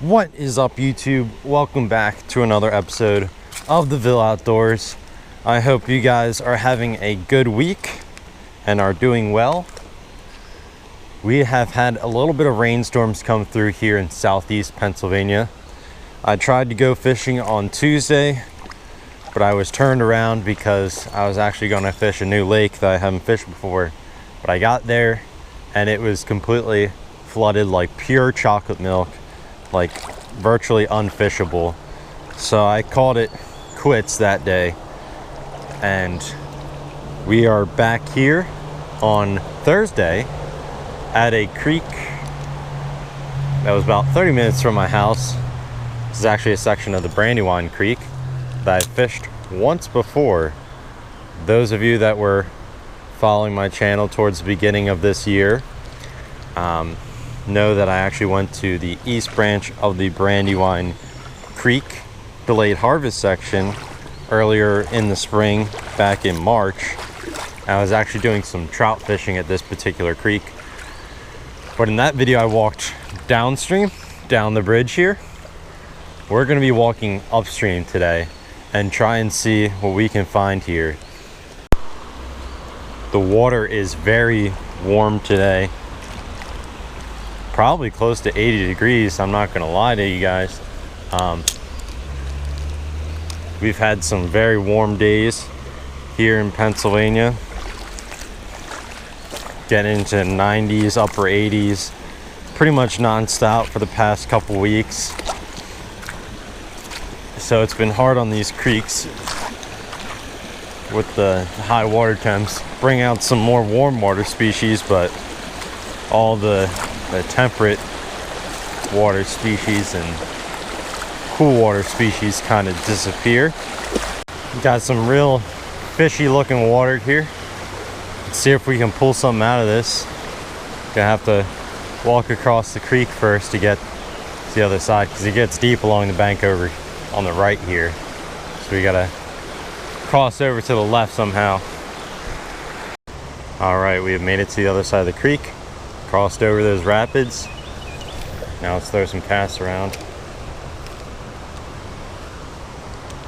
What is up, YouTube? Welcome back to another episode of the Ville Outdoors. I hope you guys are having a good week and are doing well. We have had a little bit of rainstorms come through here in southeast Pennsylvania. I tried to go fishing on Tuesday, but I was turned around because I was actually going to fish a new lake that I haven't fished before. But I got there and it was completely flooded, like pure chocolate milk, like virtually unfishable. So I called it quits that day, and we are back here on Thursday at a creek that was about 30 minutes from my house. This is actually a section of the Brandywine Creek that I fished once before. Those of you that were following my channel towards the beginning of this year know that I actually went to the east branch of the Brandywine Creek delayed harvest section earlier in the spring, back in March. I was actually doing some trout fishing at this particular creek, but in that video I walked downstream, down the bridge here. We're going to be walking upstream today and try and see what we can find here. The water is very warm today, probably close to 80 degrees. I'm not gonna lie to you guys. We've had some very warm days here in Pennsylvania, getting into 90s, upper 80s, pretty much non-stop for the past couple weeks. So it's been hard on these creeks with the high water temps. Bring out some more warm water species, but all the temperate water species and cool water species kind of disappear. Got some real fishy looking water here. Let's see if we can pull something out of this. Gonna have to walk across the creek first to get to the other side, because it gets deep along the bank over on the right here. So we gotta cross over to the left somehow. All right, we have made it to the other side of the creek. Crossed over those rapids. Now let's throw some casts around.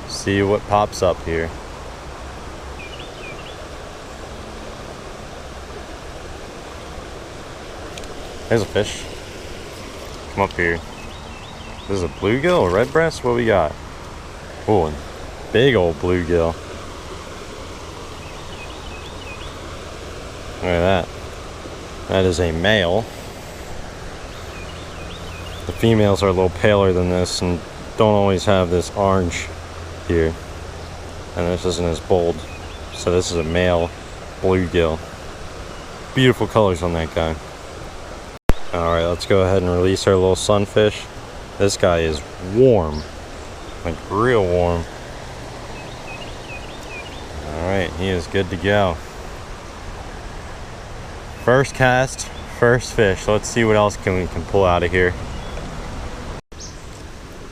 See what pops up here. There's a fish. Come up here. This is a bluegill or red breast? What we got? Oh, big old bluegill. Look at that. That is a male. The females are a little paler than this and don't always have this orange here. And this isn't as bold. So this is a male bluegill. Beautiful colors on that guy. Alright, let's go ahead and release our little sunfish. This guy is warm. Like real warm. Alright, he is good to go. First cast, first fish. Let's see what else we can pull out of here.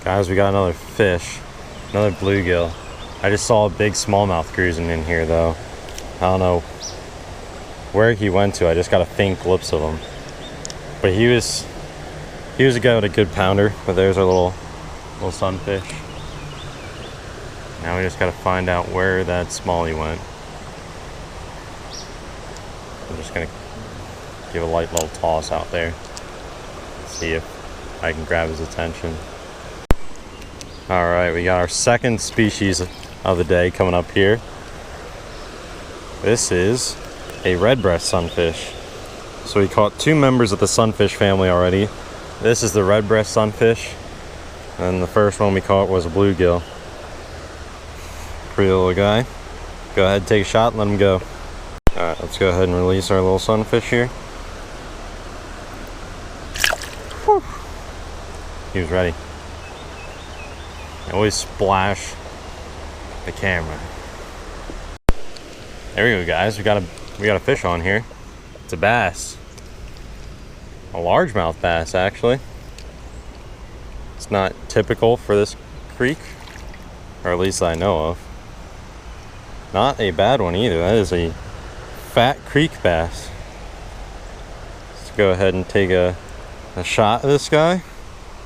Guys, we got another fish. Another bluegill. I just saw a big smallmouth cruising in here though. I don't know where he went to. I just got a faint glimpse of him. But he was a guy with a good pounder. But there's our little sunfish. Now we just gotta find out where that smallie went. I'm just gonna give a light little toss out there. See if I can grab his attention. Alright, we got our second species of the day coming up here. This is a redbreast sunfish. So we caught two members of the sunfish family already. This is the redbreast sunfish, and the first one we caught was a bluegill. Pretty little guy. Go ahead, take a shot and let him go. Alright, let's go ahead and release our little sunfish here. Whew. He was ready. I always splash the camera. There we go, guys. We got a fish on here. It's a bass. A largemouth bass, actually. It's not typical for this creek, or at least I know of. Not a bad one either. That is a fat creek bass. Let's go ahead and take a shot of this guy.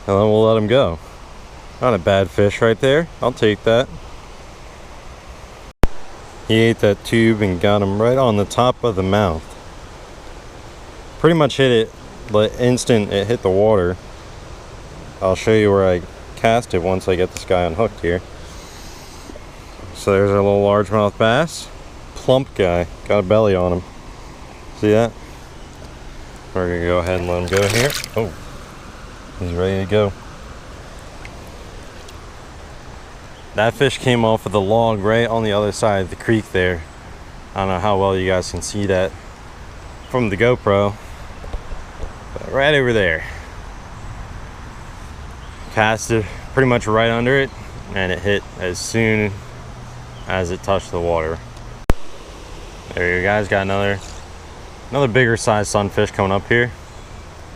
and then we'll let him go. Not a bad fish right there. I'll take that. He ate that tube and got him right on the top of the mouth. Pretty much hit it the instant it hit the water. I'll show you where I cast it once I get this guy unhooked here. So there's our little largemouth bass. Plump guy. Got a belly on him. See that? We're gonna go ahead and let him go here. Oh, he's ready to go. That fish came off of the log right on the other side of the creek there. I don't know how well you guys can see that from the GoPro, but right over there. Cast it pretty much right under it, and it hit as soon as it touched the water. There you guys, got another bigger sized sunfish coming up here.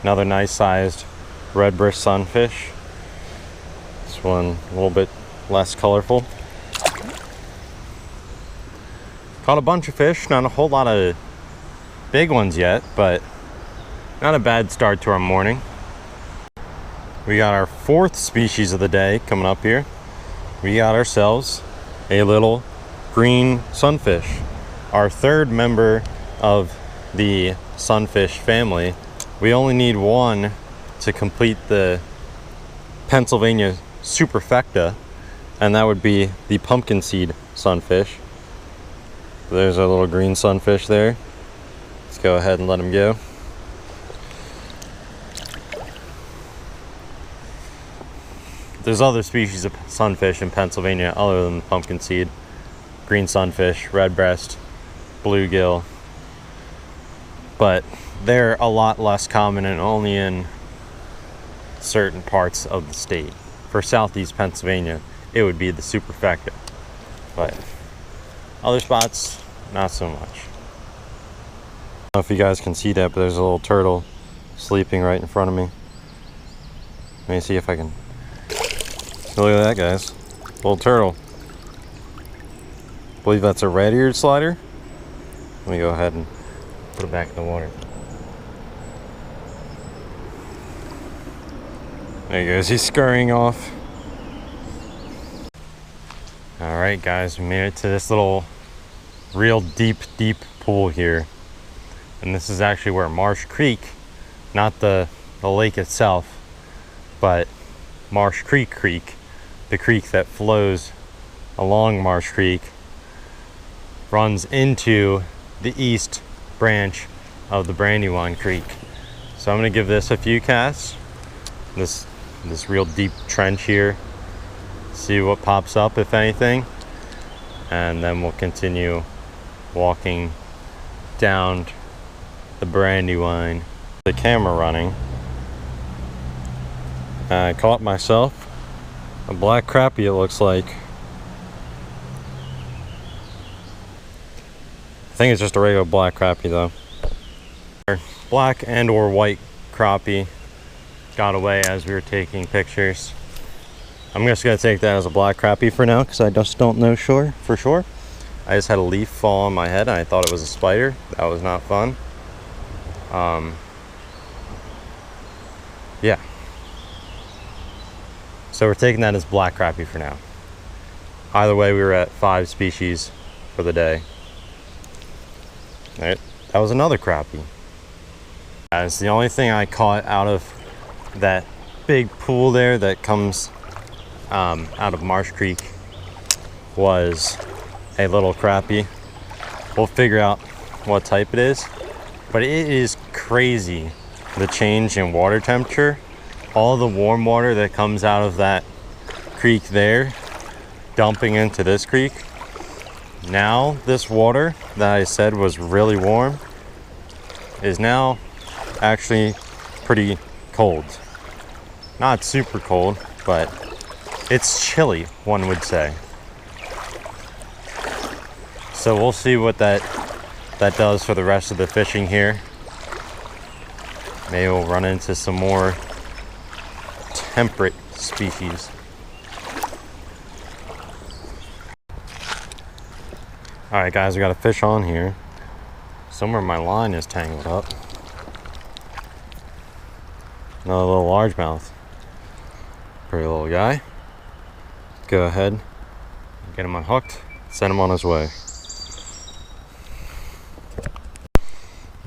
Another nice sized redbreast sunfish. This one a little bit less colorful. Caught a bunch of fish, not a whole lot of big ones yet, but not a bad start to our morning. We got our fourth species of the day coming up here. We got ourselves a little green sunfish, our third member of the sunfish family. We only need one to complete the Pennsylvania superfecta, and that would be the pumpkin seed sunfish. There's our little green sunfish there. Let's go ahead and let him go. There's other species of sunfish in Pennsylvania other than the pumpkin seed. Green sunfish, redbreast, bluegill. But they're a lot less common and only in certain parts of the state. For southeast Pennsylvania, it would be the superfecta. But other spots, not so much. I don't know if you guys can see that, but there's a little turtle sleeping right in front of me. Let me see if I can. Look at that, guys. Little turtle. I believe that's a red-eared slider. Let me go ahead and put it back in the water. There he goes. He's scurrying off. Alright guys, we made it to this little real deep pool here. And this is actually where Marsh Creek, not the lake itself, but Marsh Creek, the creek that flows along Marsh Creek, runs into the east branch of the Brandywine Creek. So I'm going to give this a few casts, this real deep trench here, see what pops up if anything, and then we'll continue walking down the Brandywine. The camera running. I caught myself a black crappie, it looks like. I think it's just a regular black crappie though. Black and or white crappie got away as we were taking pictures. I'm just gonna take that as a black crappie for now because I just don't know for sure. I just had a leaf fall on my head and I thought it was a spider. That was not fun. Yeah. So we're taking that as black crappie for now. Either way, we were at 5 species for the day. Right, that was another crappie. That's the only thing I caught out of that big pool there that comes out of Marsh Creek was a little crappie. We'll figure out what type it is, but it is crazy the change in water temperature. All the warm water that comes out of that creek there dumping into this creek. Now this water that I said was really warm is now actually pretty cold. Not super cold, but it's chilly, one would say. So we'll see what that does for the rest of the fishing here. Maybe we'll run into some more temperate species. Alright guys, we got a fish on here. Somewhere my line is tangled up. Another little largemouth. Pretty little guy. Go ahead, get him unhooked, send him on his way.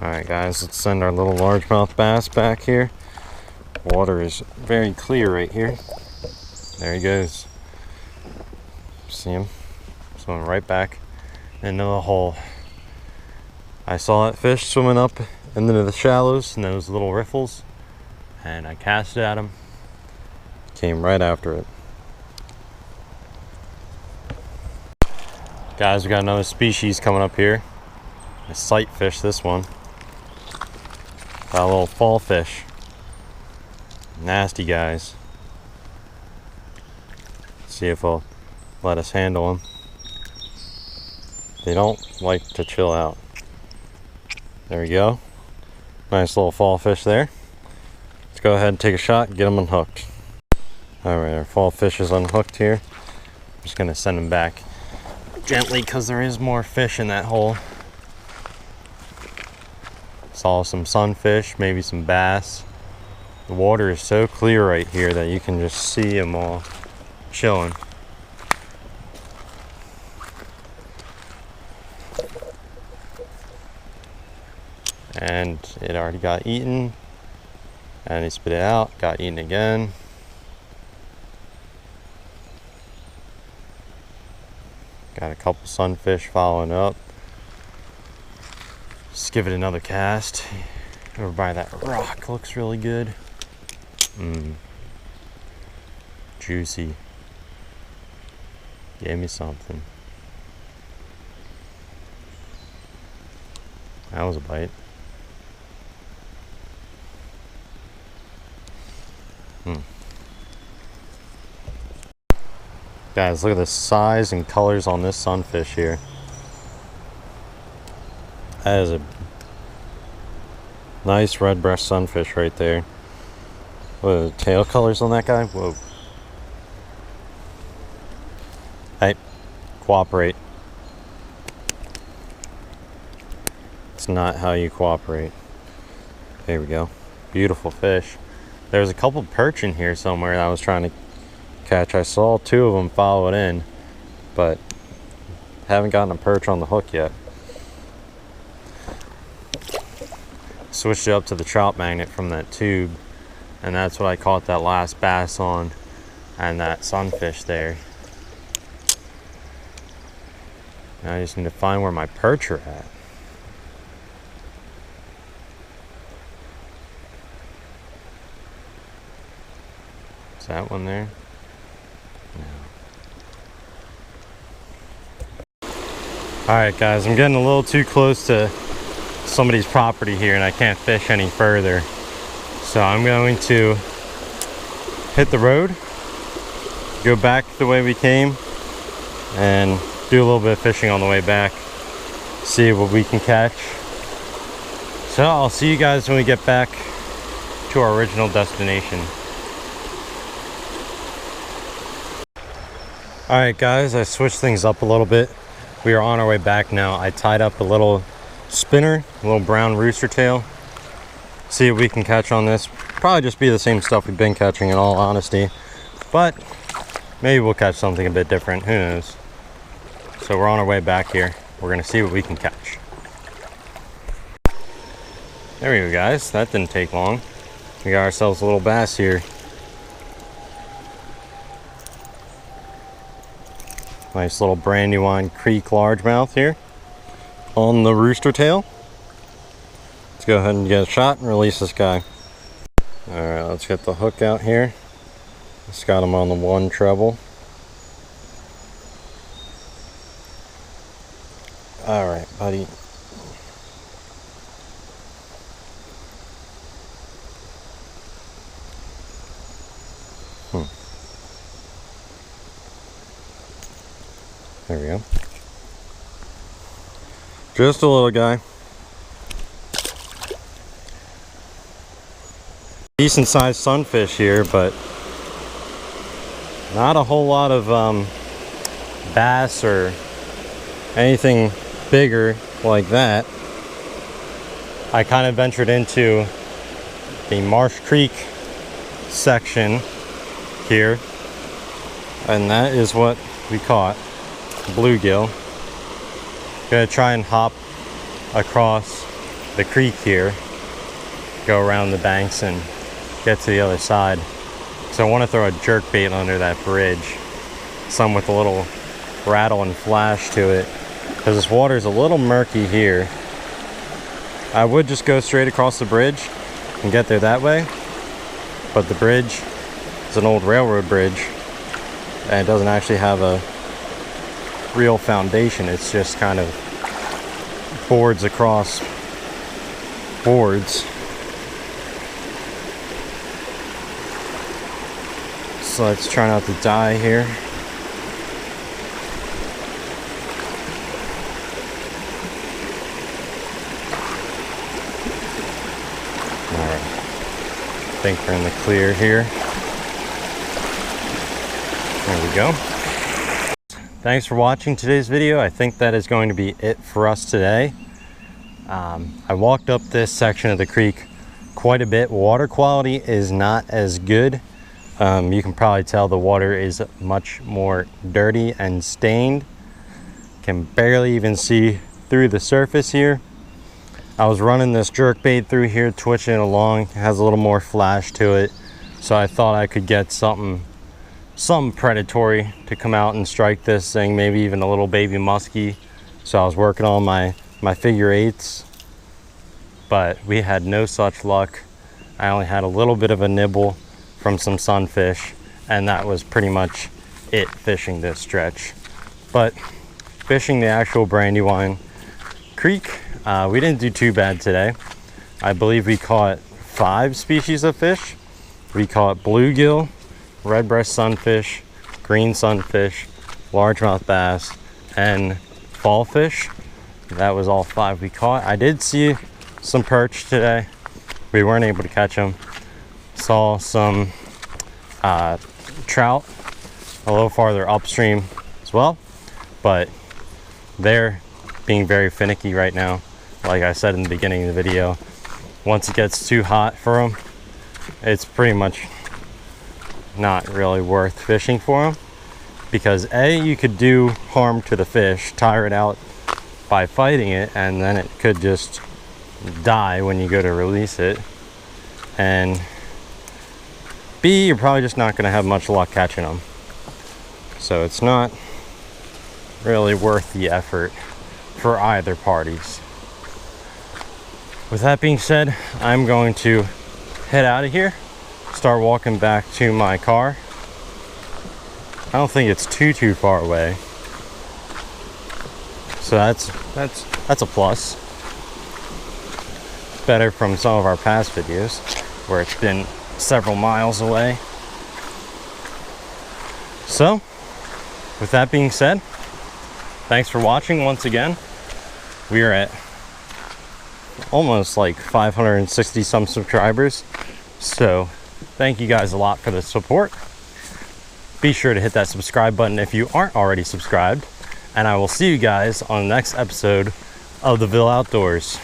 Alright guys, let's send our little largemouth bass back here. Water is very clear right here. There he goes. See him? Swimming right back into the hole. I saw that fish swimming up into the shallows and those little riffles, and I cast it at him. Came right after it. Guys, we got another species coming up here. A sight fish, this one. Got a little fall fish. Nasty guys. See if they'll let us handle them. They don't like to chill out. There we go. Nice little fall fish there. Let's go ahead and take a shot and get them unhooked. Alright, our fall fish is unhooked here. I'm just going to send him back gently because there is more fish in that hole. Saw some sunfish, maybe some bass. The water is so clear right here that you can just see them all chilling. And it already got eaten. And he spit it out, got eaten again. Got a couple sunfish following up. Just give it another cast. Over by that rock, looks really good. Juicy. Gave me something. That was a bite. Guys, look at the size and colors on this sunfish here. That is a nice red breast sunfish right there. What are the tail colors on that guy? Whoa. Hey, cooperate. It's not how you cooperate. There we go. Beautiful fish. There's a couple perch in here somewhere that I was trying to catch. I saw two of them follow it in, but haven't gotten a perch on the hook yet. Switched it up to the trout magnet from that tube, and that's what I caught that last bass on, and that sunfish there. Now I just need to find where my perch are at. Is that one there? No. Alright guys, I'm getting a little too close to somebody's property here and I can't fish any further. So I'm going to hit the road, go back the way we came, and do a little bit of fishing on the way back. See what we can catch. So I'll see you guys when we get back to our original destination. Alright guys, I switched things up a little bit. We are on our way back now. I tied up a little spinner, a little brown rooster tail. See what we can catch on this. Probably just be the same stuff we've been catching in all honesty. But maybe we'll catch something a bit different, who knows. So we're on our way back here. We're gonna see what we can catch. There we go guys, that didn't take long. We got ourselves a little bass here. Nice little Brandywine Creek largemouth here on the rooster tail. Let's go ahead and get a shot and release this guy. Alright, let's get the hook out here. Just got him on the one treble. Alright, buddy. There we go. Just a little guy. Decent sized sunfish here, but not a whole lot of bass or anything bigger like that. I kind of ventured into the Marsh Creek section here, and that is what we caught, bluegill. Gonna try and hop across the creek here, go around the banks and get to the other side. So I want to throw a jerk bait under that bridge, some with a little rattle and flash to it, because this water is a little murky here. I would just go straight across the bridge and get there that way, but the bridge is an old railroad bridge and it doesn't actually have a real foundation. It's just kind of boards across boards. So let's try not to die here. Alright, I think we're in the clear here. There we go. Thanks for watching today's video. I think that is going to be it for us today. I walked up this section of the creek quite a bit. Water quality is not as good. You can probably tell the water is much more dirty and stained. Can barely even see through the surface here. I was running this jerkbait through here, twitching it along. It has a little more flash to it, so I thought I could get something predatory to come out and strike this thing, maybe even a little baby muskie. So I was working on my figure eights, but we had no such luck. I only had a little bit of a nibble from some sunfish, and that was pretty much it fishing this stretch. But fishing the actual Brandywine Creek, we didn't do too bad today. I believe we caught 5 species of fish. We caught bluegill, red breast sunfish, green sunfish, largemouth bass, and fall fish. That was all 5 we caught. I did see some perch today. We weren't able to catch them. Saw some trout a little farther upstream as well, but they're being very finicky right now. Like I said in the beginning of the video, once it gets too hot for them, it's pretty much not really worth fishing for them, because A, you could do harm to the fish, tire it out by fighting it, and then it could just die when you go to release it, and B, you're probably just not going to have much luck catching them. So it's not really worth the effort for either parties. With that being said, I'm going to head out of here, start walking back to my car. I don't think it's too far away, so that's a plus. Better from some of our past videos where it's been several miles away. So with that being said, thanks for watching once again. We are at almost like 560 some subscribers, so thank you guys a lot for the support. Be sure to hit that subscribe button if you aren't already subscribed, and I will see you guys on the next episode of the Ville Outdoors.